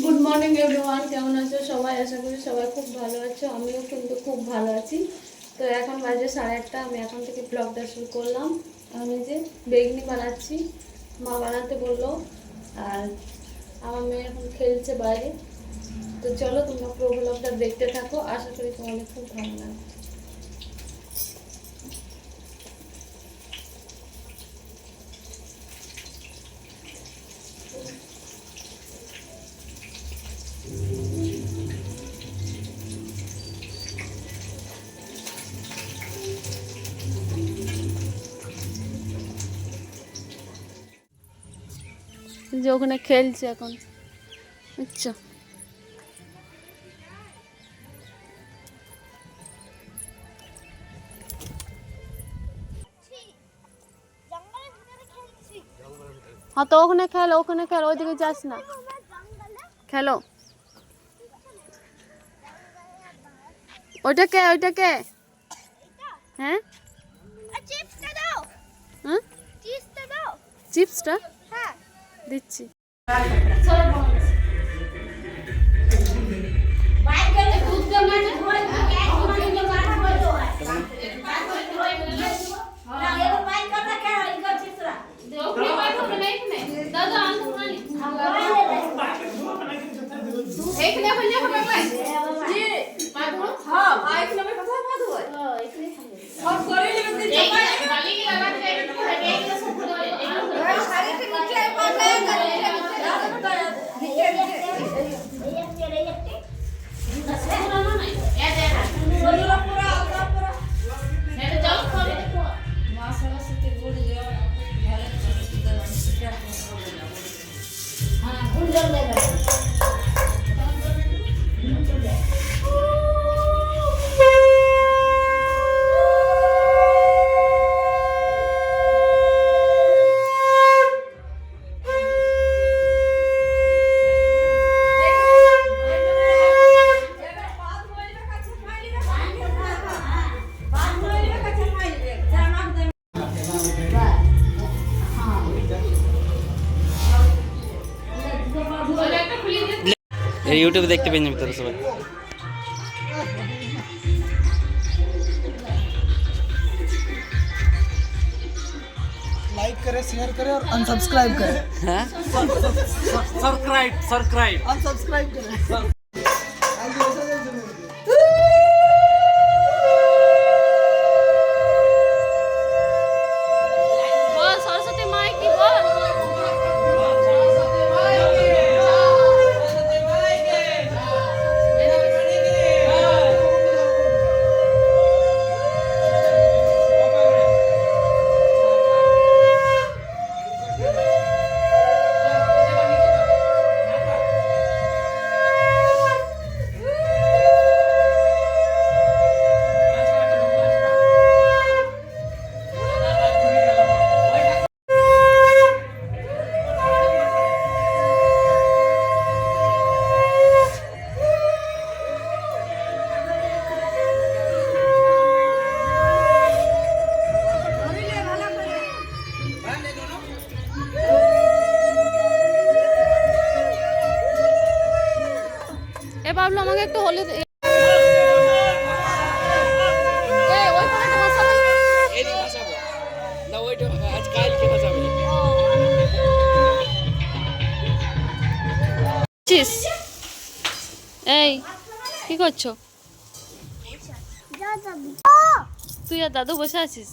Good morning everyone, কেমন আছো সবাই? আশা করি সবাই খুব ভালো আছো। আমিও কিন্তু খুব ভালো আছি। তো এখন বাজে 8:30। আমি এখন থেকে ব্লগটা শুরু করলাম। আমি যে বেগনি বানাচ্ছি, মা বানাতে বললো। আর আমার মেয়ে এখন খেলছে বাইরে। তো চলো তোমরা পুরো ব্লগটা দেখতে থাকো, আশা করি তোমাদের খুব ভালো লাগবে। যে ওখানে খেলছে এখন, বুঝছো? হ্যাঁ, তো ওখানে খেলো, ওখানে খেলো, ওইদিকে যাস না, খেলো। ওইটাকে ওইটাকে হ্যাঁ হ্যাঁ, চিপসটা দিচ্ছি। यूट्यूब देखते पेन मित्र सब लाइक करें, शेयर करें और अनसब्सक्राइब करें। सब्सक्राइब अनसब्सक्राइब करें। এ বাবলু, আমাকে একটু হলুদ এই কি করছো? তুই আর দাদু বসে আছিস?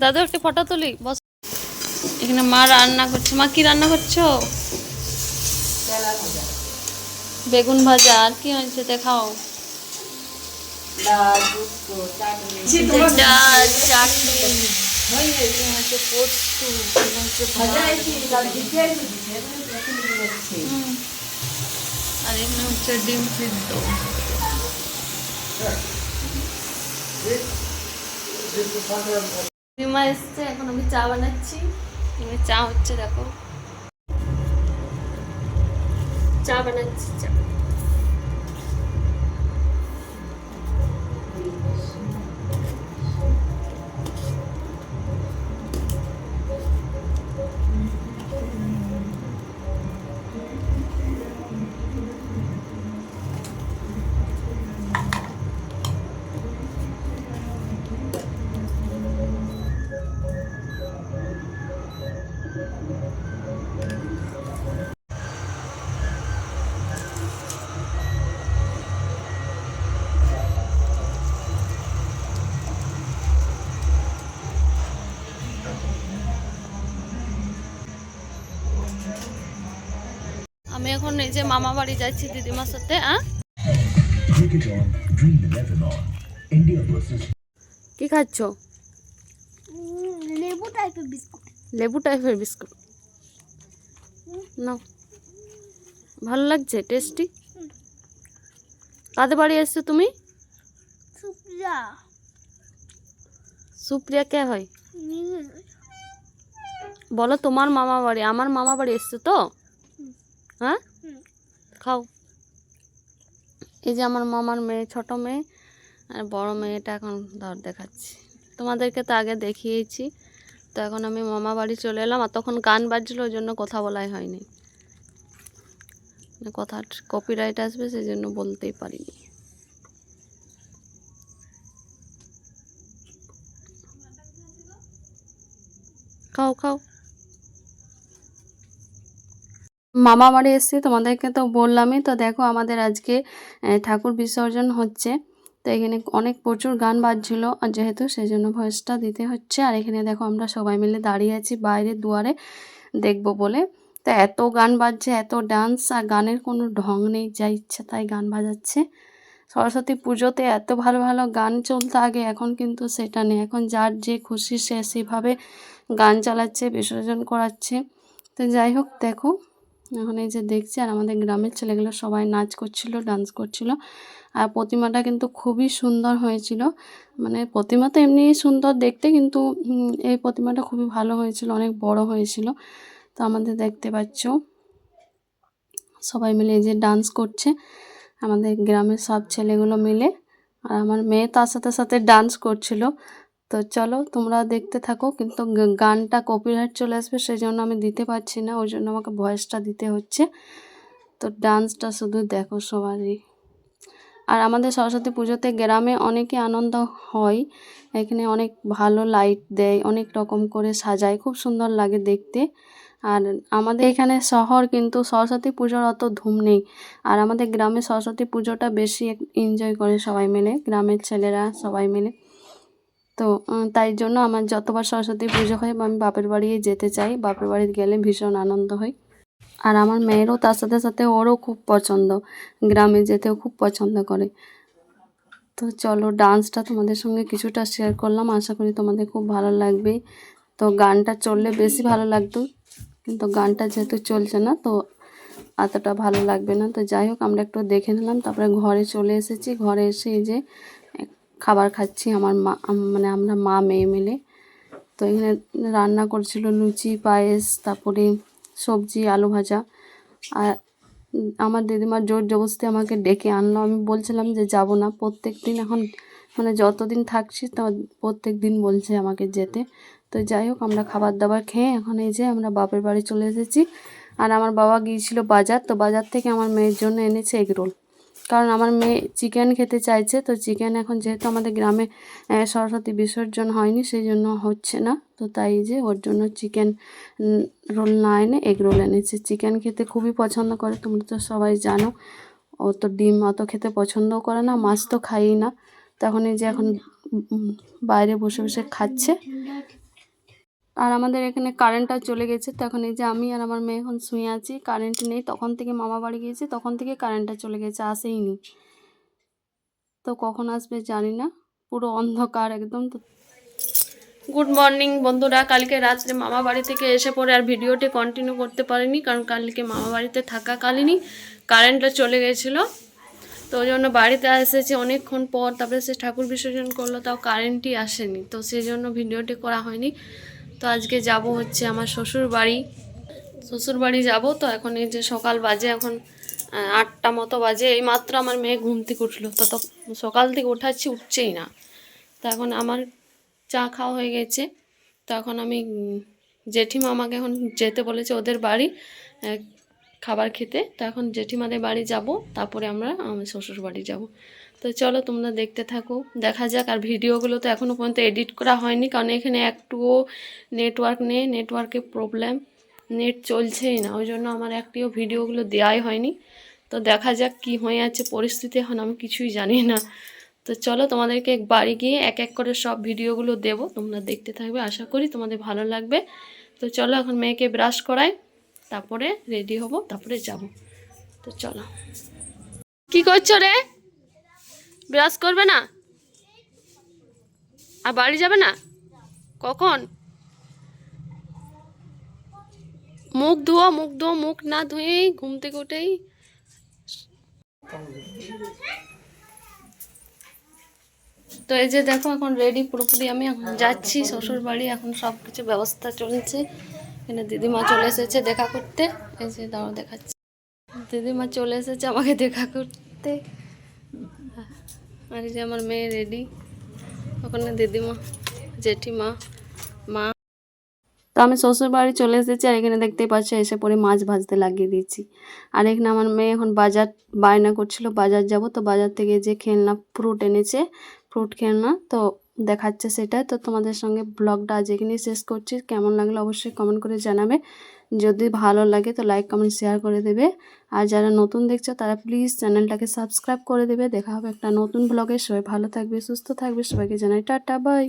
দাদু একটা ফটো তুলি, বস। এখানে মা রান্না করছে। মা কি রান্না করছো? বেগুন ভাজা। আর কি হয়েছে দেখাও? ডাল, চাটনি, পোস্ত, আর এখানে হচ্ছে ডিম সিদ্ধ। রিমা এসছে, এখন আমি চা বানাচ্ছি। চা হচ্ছে, দেখো চা বানাচ্ছি। চা আমি এখন এই যে মামা বাড়ি যাচ্ছি দিদিমার সাথে। Cricket on, Dream 11 on. India versus কি খাচ্ছ? লেবু টাইপের বিস্কুট। লেবু টাইপের বিস্কুট না, ভালো লাগছে, টেস্টি। কাদের বাড়ি এসছো তুমি? সুপ্রিয়া। সুপ্রিয়া কে হয়? বলো তোমার মামা বাড়ি। আমার মামা বাড়ি এসছো তো? হ্যাঁ, খাও। এই যে আমার মামার মেয়ে, ছোট মেয়ে আর বড় মেয়েটা এখন ধর দেখাচ্ছি। তোমাদেরকে তো আগে দেখিয়েছি। তো এখন আমি মামা বাড়ি চলে এলাম, আর তখন গান বাজছিল, ওই জন্য কথা বলাই হয়নি। কথা কপিরাইট আসবে, সেই জন্য বলতেই পারিনি। খাও খাও। মামা বাড়ি এসেছি, তোমাদেরকে তো বললামই। তো দেখো আমাদের আজকে ঠাকুর বিসর্জন হচ্ছে। তো এখানে অনেক প্রচুর গান বাজছিল, আর যেহেতু সেই জন্য ভয়েসটা দিতে হচ্ছে। আর এখানে দেখো আমরা সবাই মিলে দাঁড়িয়ে আছি বাইরের দুয়ারে দেখবো বলে। তো এত গান বাজছে, এত ডান্স, আর গানের কোনো ঢং নেই, যা ইচ্ছা তাই গান বাজাচ্ছে। সরস্বতী পুজোতে এত ভালো ভালো গান চলতো আগে, এখন কিন্তু সেটা নেই। এখন যার যে খুশি সে সেভাবে গান চালাচ্ছে, বিসর্জন করাচ্ছে। তো যাই হোক, দেখো এখন এই যে দেখছি, আর আমাদের গ্রামের ছেলেগুলো সবাই নাচ করছিল, ডান্স করছিল। আর প্রতিমাটা কিন্তু খুবই সুন্দর হয়েছিল। মানে প্রতিমা তো এমনি সুন্দর দেখতে, কিন্তু এই প্রতিমাটা খুবই ভালো হয়েছিল, অনেক বড় হয়েছিল। তো আমাদের দেখতে পাচ্ছ সবাই মিলে এই যে ডান্স করছে, আমাদের গ্রামের সব ছেলেগুলো মিলে। আর আমার মেয়ে তার সাথে সাথে ডান্স করছিল। তো চলো তোমরা দেখতে থাকো, কিন্তু গানটা কপিরাইট চলে আসবে, সেই জন্য আমি দিতে পারছি না, ওই জন্য আমাকে ভয়েসটা দিতে হচ্ছে। তো ডান্সটা শুধু দেখো সবারই। আর আমাদের সরস্বতী পুজোতে গ্রামে অনেকই আনন্দ হয়। এখানে অনেক ভালো লাইট দেয়, অনেক রকম করে সাজায়, খুব সুন্দর লাগে দেখতে। আর আমাদের এখানে শহর, কিন্তু সরস্বতী পুজোর অত ধুম নেই। আর আমাদের গ্রামে সরস্বতী পুজোটা বেশি এনজয় করে সবাই মিলে, গ্রামের ছেলেরা সবাই মিলে। তো তাই জন্য আমার যতবার সরস্বতী পুজো হয় আমি বাপের বাড়ি যেতে চাই, বাপের বাড়ি গেলে ভীষণ আনন্দ হয়। আর আমার মেয়েরও তার সাথে সাথে ওরও খুব পছন্দ, গ্রামে যেতেও খুব পছন্দ করে। তো চলো ডান্সটা তোমাদের সঙ্গে কিছুটা শেয়ার করলাম, আশা করি তোমাদের খুব ভালো লাগবে। তো গানটা চললে বেশি ভালো লাগতো, কিন্তু গানটা যেহেতু চলছে না তো এতটা ভালো লাগবে না। তো যাই হোক, আমরা একটু দেখে নিলাম, তারপরে ঘরে চলে এসেছি। ঘরে এসে এই যে খাবার খাচ্ছি আমার মা, মানে আমরা মা মেয়ে মিলে। তো এখানে রান্না করছিল লুচি, পায়েস, তারপরে সবজি, আলু ভাজা। আর আমার দিদিমার জোর জবরদস্তি আমাকে ডেকে আনলো, আমি বলছিলাম যে যাব না। প্রত্যেক দিন এখন মানে যতদিন থাকছি তো প্রত্যেক দিন বলছে আমাকে যেতে। তো যাই হোক, আমরা খাবার দাবার খেয়ে এখন এই যে আমরা বাপের বাড়ি চলে এসেছি। আর আমার বাবা গিয়েছিল বাজার, তো বাজার থেকে আমার মেয়ের জন্য এনেছে এগরোল। কারণ আমার মেয়ে চিকেন খেতে চাইছে। তো চিকেন এখন যেহেতু আমাদের গ্রামে সরস্বতী বিসর্জন হয়নি, সেই জন্য হচ্ছে না। তো তাই যে ওর জন্য চিকেন রোল না এনে এগ রোল এনেছে। চিকেন খেতে খুবই পছন্দ করে, তোমরা তো সবাই জানো। ও তো ডিম অত খেতে পছন্দও করে না, মাছ তো খাইই না। তখন এই যে এখন বাইরে বসে বসে খাচ্ছে। আর আমাদের এখানে কারেন্টটা চলে গেছে। তো এখন এই যে আমি আর আমার মেয়ে এখন শুয়ে আছি, কারেন্ট নেই। তখন থেকে মামা বাড়ি গিয়েছি, তখন থেকে কারেন্টটা চলে গেছে, আসেই নি। তো কখন আসবে জানি না, পুরো অন্ধকার একদম। তো গুড মর্নিং বন্ধুরা। কালকে রাত্রে মামা বাড়ি থেকে এসে পরে আর ভিডিওটি কন্টিনিউ করতে পারিনি, কারণ কালকে মামা বাড়িতে থাকাকালীনই কারেন্টটা চলে গেছিলো। তো ওই জন্য বাড়িতে এসেছি অনেকক্ষণ পর, তারপরে সে ঠাকুর বিসর্জন করলো, তাও কারেন্টই আসেনি। তো সেই জন্য ভিডিওটি করা হয়নি। তো আজকে যাব হচ্ছে আমার শ্বশুর বাড়ি যাব। তো এখন এই যে সকাল বাজে, এখন 8টা মতো বাজে। এই মাত্র আমার মেয়ে ঘুম থেকে উঠলো, তো সকাল থেকে উঠাচ্ছি, উঠছেই না। তো এখন আমার চা খাওয়া হয়ে গেছে। তো এখন আমি জেঠিমা আমাকে এখন যেতে বলেছে ওদের বাড়ি খাবার খেতে। তো এখন জেঠিমাদের বাড়ি যাব, তারপরে আমরা আমার শ্বশুর বাড়ি যাব। তো চলো তোমরা দেখতে থাকো, দেখা যাক। আর ভিডিওগুলো তো এখনও পর্যন্ত এডিট করা হয়নি, কারণ এখানে একটুও নেটওয়ার্ক নেই, নেটওয়ার্কের প্রবলেম, নেট চলছেই না। ওই জন্য আমার একটিও ভিডিওগুলো দেওয়াই হয়নি। তো দেখা যাক কি হয়ে আছে পরিস্থিতি, এখন আমি কিছুই জানি না। তো চলো তোমাদেরকে বাড়ি গিয়ে এক এক করে সব ভিডিওগুলো দেব, তোমরা দেখতে থাকবে, আশা করি তোমাদের ভালো লাগবে। তো চলো এখন মেয়েকে ব্রাশ করাই, তারপরে রেডি হব, তারপরে যাব। তো চলো। কি করছো রে? ব্রাশ করবে না আর বাড়ি যাবে না? কখন? মুখ ধোয়া, মুখ ধোয়া, মুখ না ধুয়েই ঘুম থেকে উঠেই তো এই যে দেখো এখন রেডি পুরোপুরি। আমি এখন যাচ্ছি শ্বশুর বাড়ি, এখন সব কিছু ব্যবস্থা চলছে। এখানে দিদিমা চলে এসেছে দেখা করতে। এই যে দাঁড়াও দেখাচ্ছি, দিদিমা চলে এসেছে আমাকে দেখা করতে। আর এই যে আমার মেয়ে রেডি, ওখানে দিদিমা, জেঠিমা, মা। তো আমি শ্বশুর বাড়ি চলে এসেছি, আর এখানে দেখতেই পাচ্ছি এসে পরে মাছ ভাজতে লাগিয়ে দিয়েছি। আর এখানে আমার মেয়ে এখন বাজার বায়না করছিল, বাজার যাব। তো বাজার থেকে যে খেলনা ফ্রুট এনেছে, ফ্রুট খেলনা, তো দেখাচ্ছে সেটা। তো তোমাদের সঙ্গে ব্লগটা আজ এখানেই শেষ করছি। কেমন লাগলো অবশ্যই কমেন্ট করে জানাবে। যদি ভালো লাগে তো লাইক কমেন্ট শেয়ার করে দেবে। আর যারা নতুন দেখছো তারা প্লিজ চ্যানেলটাকে সাবস্ক্রাইব করে দেবে। দেখা হবে একটা নতুন ব্লগে। সবাই ভালো থাকবে, সুস্থ থাকবে। সবাইকে জানাই টাটা, বাই।